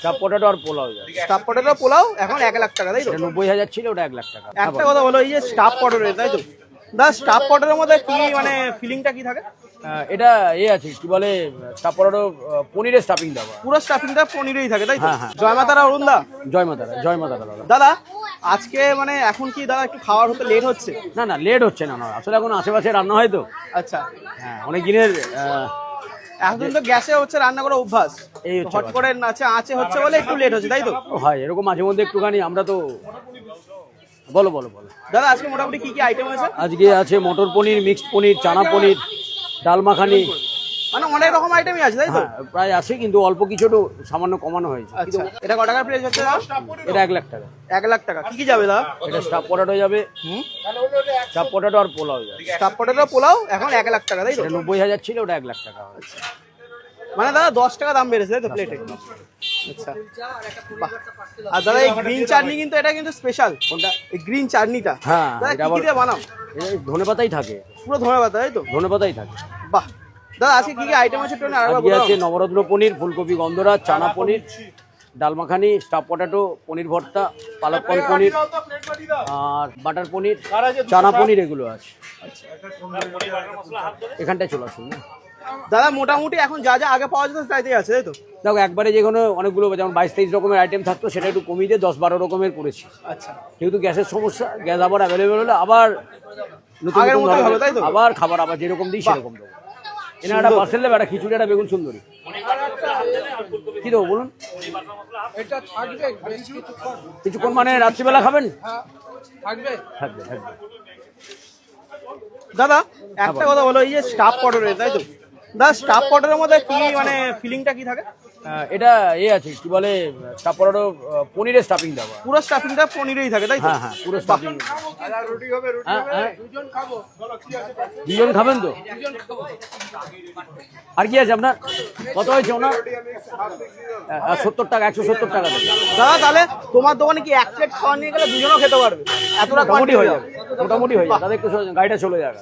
Staff potato আর পোলাও যাবে। Staff potato pulao এখন 1 লাখ টাকা, তাই তো? 90,000 ছিল, ওটা 1 লাখ টাকা। একটা কথা বলো, এই যে স্টাফ পটেটো, তাই তো? দা স্টাফ পটেটোর মধ্যে কি মানে ফিলিংটা কি থাকে? এটা আছে কি বলে, স্টাফ পটেটো পনিরের স্টাফিং দেওয়া। পুরো স্টাফিংটা পনিরেই থাকে, তাই তো? হ্যাঁ, হ্যাঁ। জয় মাতারা অরুণ দা। জয় মাতারা, জয় মাতারা দাদা। দাদা আজকে মানে এখন কি দাদা একটু খাওয়ার হতে লেট হচ্ছে? না না, লেট হচ্ছে না, আসলে এখন আশেপাশে রান্না হয় তো। আচ্ছা, হ্যাঁ, অনেক দিনের এখন তো গ্যাসে হচ্ছে রান্না করা অভ্যাস, এই হচ্ছে হট করে আছে হচ্ছে বলে একটু লেট হচ্ছে, তাই তো? হয় এরকম মাঝে মধ্যে একটুখানি। আমরা তো বলো বলো বলো। দাদা আজকে মোটামুটি কি কি আইটেম আছে? আজকে আছে মটর পনির, মিক্সড পনির, চানা পনির, ডাল মাখানি, মানে অনেক রকম আইটেমই আছে, তাই তো? হ্যাঁ প্রায় আছে, কিন্তু অল্প কিছু একটু সামান্য কমানো হয়েছে। আচ্ছা, এটা কত টাকার প্রাইস হচ্ছে দাদা? এটা 1 লাখ টাকা। 1 লাখ টাকা। কি কি যাবে দাদা? এটা স্টাফ পটেটো যাবে, স্টাফ পটেটো আর পোলাও যাবে। স্টাফ পটেটো পোলাও এখন 1 লাখ টাকা, তাই তো? এটা 90,000 ছিল, ওটা 1 লাখ টাকা। মানে দাদা 10 টাকা দাম বেড়েছে, তাই তো প্লেটে? আচ্ছা, বাহ। আর দাদা এই গ্রিন চাটনি কিন্তু, এটা কিন্তু স্পেশাল। কোনটা? এই গ্রিন চাটনিটা হ্যাঁ, দাদা এটা কি কি দিয়ে বানাও? ধনে পাতাই থাকে, পুরো ধন্যবাদ, তাই তো? ধনে পাতাই থাকে। বাহ। দাদা আজকে কি কি আইটেম আছে একটু আরেকবার আজকে বলো। আছে নবরত্ন পনির, ফুলকপি গন্ধরাজ, চানা পনির, ডাল মাখানি, স্টাফ পটেটো, পনির ভর্তা, পালক পনির আর বাটার পনির, চানা পনির, এগুলো আছে। এখানটায় চলে আসুন না। দাদা মোটামুটি এখন যা যা আগে পাওয়া যেত তাইতেই আছে, তাই তো? দেখো, একবারে যে কোনো অনেকগুলো যেমন 22-23 রকমের আইটেম থাকতো, সেটা একটু কমিয়ে দিয়ে 10-12 রকমের করেছি। আচ্ছা, যেহেতু গ্যাসের সমস্যা, গ্যাস আবার অ্যাভেলেবেল হলে আবার নতুন আগের নতুন মতোই হবে, ধরনের তাই তো? আবার খাবার আবার যেরকম দিই সেরকম দেবো। এনে একটা পার্সেল দেবে, একটা খিচুড়ি, একটা বেগুন সুন্দরী। কি দেবো বলুন? কিছুক্ষণ মানে রাত্রিবেলা খাবেন? থাকবে থাকবে। দাদা একটা কথা বলো, এই যে স্টাফ পটেটো, তাই তো? দাদা স্টাফ পটেটোর মধ্যে কি মানে ফিলিংটা কি থাকে? এটা আছে কি বলে, স্টাফ পটেটো পনিরের স্টাফিং দেওয়া। পুরো স্টাফিংটা পনিরেই থাকে, তাই তো? হ্যাঁ হ্যাঁ, পুরো স্টাফিং। দুজন খাবেন তো? আর কি আছে আপনার? কত হয়েছে ওনার? 70 টাকা, 170 টাকা দেবে। দাদা তাহলে তোমার দোকানে কি 1 প্লেট খাওয়া নিয়ে গেলে দুজনও খেতে পারবে? এতটা মোটামুটি হয়ে যাবে, মোটামুটি হয়ে যাবে। তাদের একটু গাড়িটা চলে যাবে।